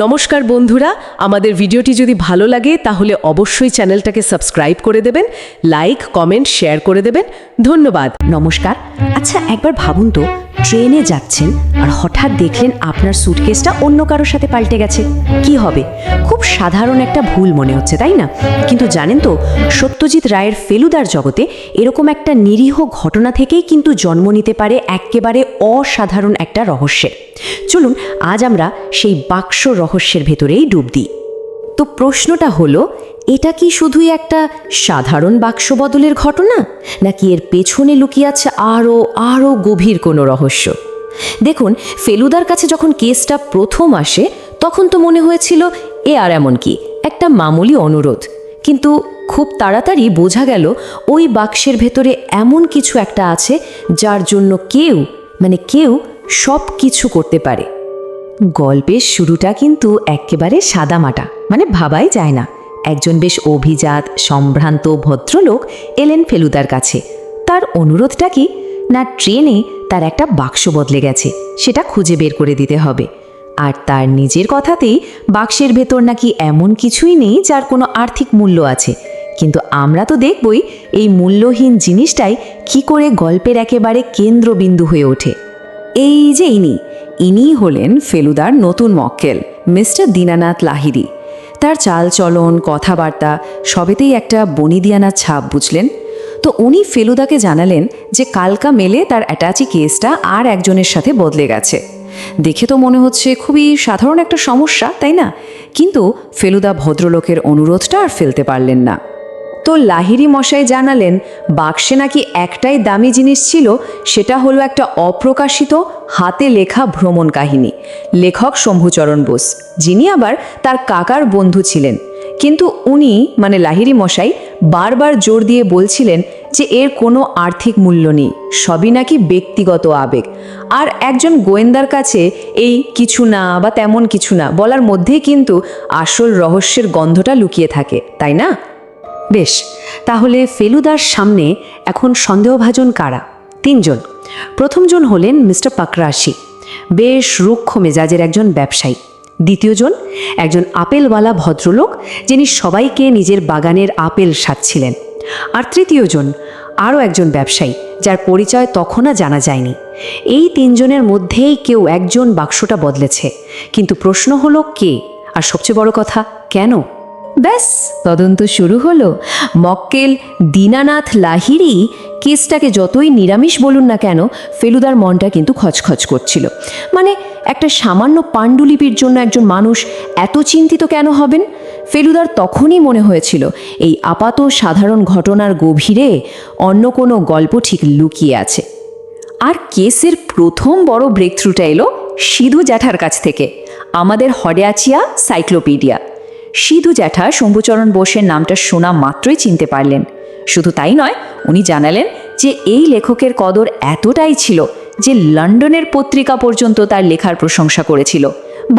নমস্কার বন্ধুরা, আমাদের ভিডিওটি যদি ভালো লাগে তাহলে অবশ্যই চ্যানেলটাকে সাবস্ক্রাইব করে দেবেন, লাইক, কমেন্ট, শেয়ার করে দেবেন। ধন্যবাদ। নমস্কার। আচ্ছা, একবার ভাবুন তো, ট্রেনে যাচ্ছেন আর হঠাৎ দেখলেন আপনার সুটকেসটা অন্য কারোর সাথে পাল্টে গেছে। কি হবে? খুব সাধারণ একটা ভুল মনে হচ্ছে, তাই না? কিন্তু জানেন তো, সত্যজিৎ রায়ের ফেলুদার জগতে এরকম একটা নিরীহ ঘটনা থেকেই কিন্তু জন্ম নিতে পারে একেবারে অসাধারণ একটা রহস্যের। চলুন আজ আমরা সেই বাক্স রহস্যের ভেতরেই ডুব দিই। তো প্রশ্নটা হলো, এটা কি শুধুই একটা সাধারণ বাক্স বদলের ঘটনা, নাকি এর পেছনে লুকিয়ে আছে আরও গভীর কোনো রহস্য? দেখুন, ফেলুদার কাছে যখন কেসটা প্রথম আসে তখন তো মনে হয়েছিল এ আর এমন কি, একটা মামুলি অনুরোধ। কিন্তু খুব তাড়াতাড়ি বোঝা গেল ওই বাক্সের ভেতরে এমন কিছু একটা আছে যার জন্য কেউ সব কিছু করতে পারে। গল্পের শুরুটা কিন্তু একেবারে সাদামাটা, ভাবাই যায় না। একজন বেশ অভিজাত সম্ভ্রান্ত ভদ্রলোক এলেন ফেলুদার কাছে। তার অনুরোধটা কি? না, ট্রেনে তার একটা বাক্স বদলে গেছে, সেটা খুঁজে বের করে দিতে হবে। আর তার নিজের কথাতেই বাক্সের ভেতর নাকি এমন কিছুই নেই যার কোনো আর্থিক মূল্য আছে। কিন্তু আমরা তো দেখবই এই মূল্যহীন জিনিসটাই কি করে গল্পের একেবারে কেন্দ্রবিন্দু হয়ে ওঠে। এই যে ইনি হলেন ফেলুদার নতুন মক্কেল, মিস্টার দীনানাথ লাহিড়ী। তার চালচলন, কথাবার্তা সবেতেই একটা বনিদিয়ানার ছাপ, বুঝলেন তো? উনি ফেলুদাকে জানালেন যে কালকা মেলে তার অ্যাটাচি কেসটা আর একজনের সাথে বদলে গেছে। দেখে তো মনে হচ্ছে খুবই সাধারণ একটা সমস্যা, তাই না? কিন্তু ফেলুদা ভদ্রলোকের অনুরোধটা আর ফেলতে পারলেন না। তো লাহিড়ী মশাই জানালেন বাক্সে নাকি একটাই দামি জিনিস ছিল, সেটা হলো একটা অপ্রকাশিত হাতে লেখা ভ্রমণ কাহিনী, লেখক শম্ভুচরণ বোস, যিনি আবার তার কাকার বন্ধু ছিলেন। কিন্তু উনি লাহিড়ী মশাই বারবার জোর দিয়ে বলছিলেন যে এর কোনো আর্থিক মূল্য নেই, সবই নাকি ব্যক্তিগত আবেগ। আর একজন গোয়েন্দার কাছে এই কিছু না বা তেমন কিছু না বলার মধ্যেই কিন্তু আসল রহস্যের গন্ধটা লুকিয়ে থাকে, তাই না? বেশ, তাহলে ফেলুদার সামনে এখন সন্দেহভাজন কারা? তিনজন। প্রথমজন হলেন মিস্টার পাকরাশি, বেশ রুক্ষ মেজাজের একজন ব্যবসায়ী। দ্বিতীয়জন একজন আপেলওয়ালা ভদ্রলোক, যিনি সবাইকে নিজের বাগানের আপেল সাজছিলেন। আর তৃতীয়জন আরও একজন ব্যবসায়ী, যার পরিচয় তখনও জানা যায়নি। এই তিনজনের মধ্যেই কেউ একজন বাক্সটা বদলেছে, কিন্তু প্রশ্ন হলো কে, আর সবচেয়ে বড় কথা কেন? ব্যাস, তদন্ত শুরু হলো। মক্কেল দীনানাথ লাহিড়ী কেসটাকে যতই নিরামিষ বলুন না কেন, ফেলুদার মনটা কিন্তু খচখচ করছিল। একটা সামান্য পাণ্ডুলিপির জন্য একজন মানুষ এত চিন্তিত কেন হবেন? ফেলুদার তখনই মনে হয়েছিল এই আপাত সাধারণ ঘটনার গভীরে অন্য কোনো গল্প ঠিক লুকিয়ে আছে। আর কেসের প্রথম বড় ব্রেকথ্রুটা এলো সিধু জ্যাঠার কাছ থেকে, আমাদের হডেয়াচিয়া সাইক্লোপিডিয়া। সিধু জ্যাঠা শম্ভুচরণ বোসের নামটা শোনা মাত্রই চিনতে পারলেন। শুধু তাই নয়, উনি জানালেন যে এই লেখকের কদর এতটাই ছিল যে লন্ডনের পত্রিকা পর্যন্ত তার লেখার প্রশংসা করেছিল।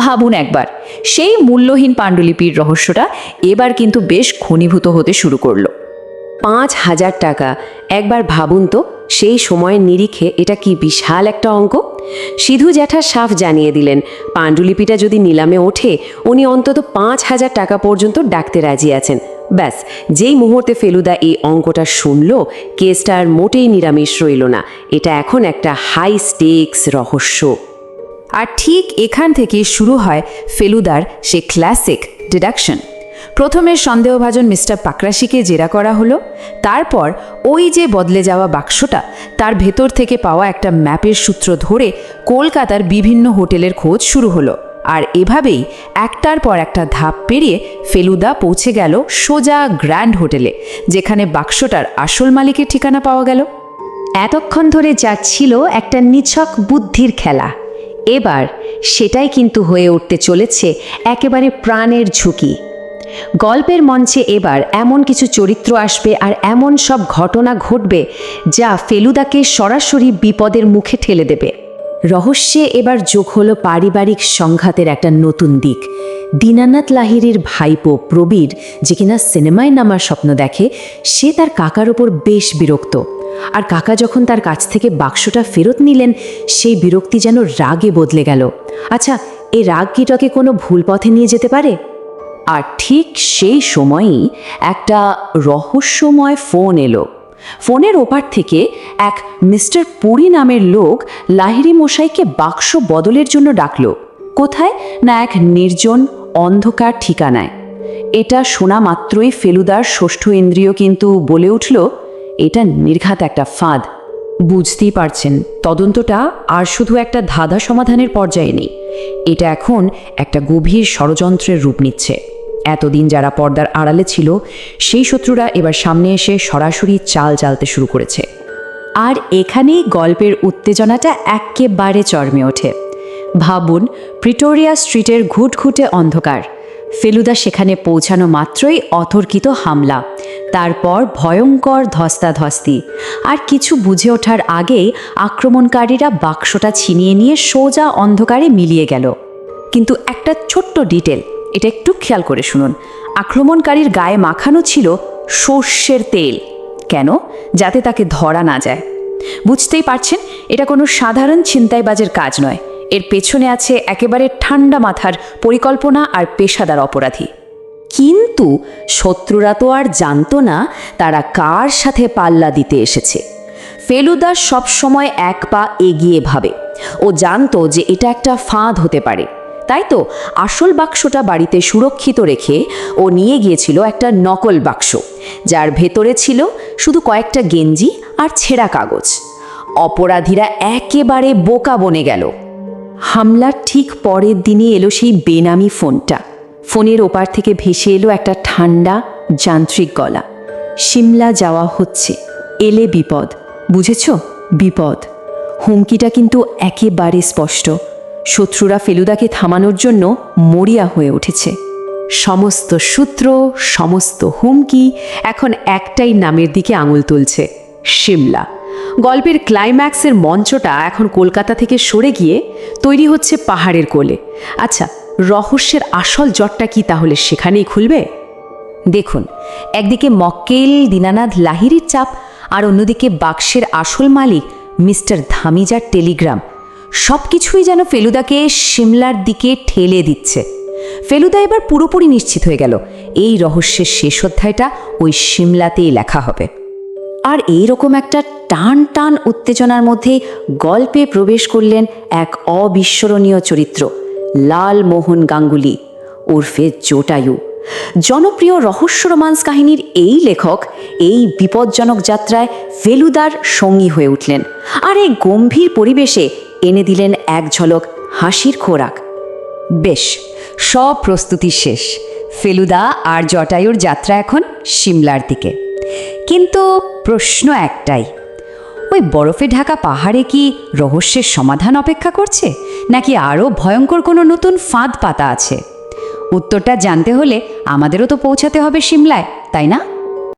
ভাবুন একবার, সেই মূল্যহীন পাণ্ডুলিপির রহস্যটা এবার কিন্তু বেশ ঘনীভূত হতে শুরু করলো। 5,000 টাকা, একবার ভাবুন তো, সেই সময়ের নিরিখে এটা কি বিশাল একটা অঙ্ক। সিধু জ্যাঠা সাফ জানিয়ে দিলেন পাণ্ডুলিপিটা যদি নিলামে ওঠে উনি অন্তত 5,000 টাকা পর্যন্ত ডাকতে রাজি আছেন। ব্যাস, যেই মুহূর্তে ফেলুদা এই অঙ্কটা শুনল, কেসটা আর মোটেই নিরামিষ রইল না, এটা এখন একটা হাই স্টেকস রহস্য। আর ঠিক এখান থেকে শুরু হয় ফেলুদার সে ক্লাসিক ডিডাকশন। প্রথমে সন্দেহভাজন মিস্টার পাকরাশিকে জেরা করা হলো, তারপর ওই যে বদলে যাওয়া বাক্সটা, তার ভেতর থেকে পাওয়া একটা ম্যাপের সূত্র ধরে কলকাতার বিভিন্ন হোটেলের খোঁজ শুরু হলো। আর এভাবেই একটার পর একটা ধাপ পেরিয়ে ফেলুদা পৌঁছে গেল সোজা গ্র্যান্ড হোটেলে, যেখানে বাক্সটার আসল মালিকের ঠিকানা পাওয়া গেল। এতক্ষণ ধরে যা ছিল একটা নিছক বুদ্ধির খেলা, এবার সেটাই কিন্তু হয়ে উঠতে চলেছে একেবারে প্রাণের ঝুঁকি। গল্পের মঞ্চে এবার এমন কিছু চরিত্র আসবে আর এমন সব ঘটনা ঘটবে যা ফেলুদাকে সরাসরি বিপদের মুখে ঠেলে দেবে। রহস্যে এবার যোগ হলো পারিবারিক সংঘাতের একটা নতুন দিক। দীনানাথ লাহিড়ীর ভাইপো প্রবীর, যে কিনা সিনেমায় নামার স্বপ্ন দেখে, সে তার কাকার ওপর বেশ বিরক্ত। আর কাকা যখন তার কাছ থেকে বাক্সটা ফেরত নিলেন, সেই বিরক্তি যেন রাগে বদলে গেল। আচ্ছা, এই রাগ কিটাকে কোনো ভুল পথে নিয়ে যেতে পারে? আর ঠিক সেই সময়ই একটা রহস্যময় ফোন এলো। ফোনের ওপার থেকে এক মিস্টার পুরী নামের লোক লাহিড়ী মশাইকে বাক্স বদলের জন্য ডাকলো। কোথায় না এক নির্জন অন্ধকার ঠিকানায়। এটা শোনা মাত্রই ফেলুদার ষষ্ঠ ইন্দ্রিয় কিন্তু বলে উঠল, এটা নির্ঘাত একটা ফাঁদ। বুঝতেই পারছেন, তদন্তটা আর শুধু একটা ধাঁধা সমাধানের পর্যায়ে নেই, এটা এখন একটা গভীর ষড়যন্ত্রের রূপ নিচ্ছে। এতদিন যারা পর্দার আড়ালে ছিল সেই শত্রুরা এবার সামনে এসে সরাসরি চাল চালতে শুরু করেছে। আর এখানেই গল্পের উত্তেজনাটা একেবারে চরমে ওঠে। ভাবুন, প্রিটোরিয়া স্ট্রিটের ঘুটঘুটে অন্ধকার। ফেলুদা সেখানে পৌঁছানো মাত্রই অতর্কিত হামলা, তারপর ভয়ঙ্কর ধস্তাধস্তি। আর কিছু বুঝে ওঠার আগেই আক্রমণকারীরা বাক্সটা ছিনিয়ে নিয়ে সোজা অন্ধকারে মিলিয়ে গেল। কিন্তু একটা ছোট্ট ডিটেল, এটা একটু খেয়াল করে শুনুন। আক্রমণকারীর গায়ে মাখানো ছিল সর্ষের তেল। কেন? যাতে তাকে ধরা না যায়। বুঝতেই পারছেন, এটা কোনো সাধারণ ছিনতাইবাজের কাজ নয়। এর পেছনে আছে একেবারে ঠান্ডা মাথার পরিকল্পনা আর পেশাদার অপরাধী। কিন্তু শত্রুরা তো আর জানতো না তারা কার সাথে পাল্লা দিতে এসেছে। ফেলুদা সবসময় এক পা এগিয়ে ভাবে। ও জানতো যে এটা একটা ফাঁদ হতে পারে। তাই তো আসল বাক্সটা বাড়িতে সুরক্ষিত রেখে ও নিয়ে গিয়েছিল একটা নকল বাক্স, যার ভেতরে ছিল শুধু কয়েকটা গেঞ্জি আর ছেঁড়া কাগজ। অপরাধীরা একেবারে বোকা বনে গেল। হামলার ঠিক পরের দিনই এলো সেই বেনামি ফোনটা। ফোনের ওপার থেকে ভেসে এলো একটা ঠান্ডা যান্ত্রিক গলা। সিমলা যাওয়া হচ্ছে, এলে বিপদ। বুঝেছ? বিপদ। হুমকিটা কিন্তু একেবারে স্পষ্ট। শত্রুরা ফেলুদাকে থামানোর জন্য মরিয়া হয়ে উঠেছে। সমস্ত সূত্র, সমস্ত হুমকি এখন একটাই নামের দিকে আঙুল তুলছে, সিমলা। গল্পের ক্লাইম্যাক্সের মঞ্চটা এখন কলকাতা থেকে সরে গিয়ে তৈরি হচ্ছে পাহাড়ের কোলে। আচ্ছা, রহস্যের আসল জটটা কি তাহলে সেখানেই খুলবে? দেখুন, একদিকে মক্কেল দীনানাথ লাহিড়ীর চাপ, আর অন্যদিকে বাক্সের আসল মালিক মিস্টার ধামিজার টেলিগ্রাম। সব কিছুই যেন ফেলুদাকে সিমলার দিকে ঠেলে দিচ্ছে। ফেলুদা এবার পুরোপুরি নিশ্চিত হয়ে গেল এই রহস্যের শেষ অধ্যায়টা ওই সিমলাতেই লেখা হবে। আর এইরকম একটা টান টান উত্তেজনার মধ্যে গল্পে প্রবেশ করলেন এক অবিস্মরণীয় চরিত্র, লালমোহন গাঙ্গুলি ওরফে জটায়ু। জনপ্রিয় রহস্য রোমান্স কাহিনীর এই লেখক এই বিপজ্জনক যাত্রায় ফেলুদার সঙ্গী হয়ে উঠলেন, আর এই গম্ভীর পরিবেশে এনে দিলেন এক ঝলক হাসির খোরাক। বেশ, সব প্রস্তুতি শেষ। ফেলুদা আর জটায়ুর যাত্রা এখন সিমলার দিকে। কিন্তু প্রশ্ন একটাই, ওই বরফে ঢাকা পাহাড়ে কি রহস্যের সমাধান অপেক্ষা করছে, নাকি আরও ভয়ঙ্কর কোনো নতুন ফাঁদ পাতা আছে? উত্তরটা জানতে হলে আমাদেরও তো পৌঁছাতে হবে সিমলায়, তাই না?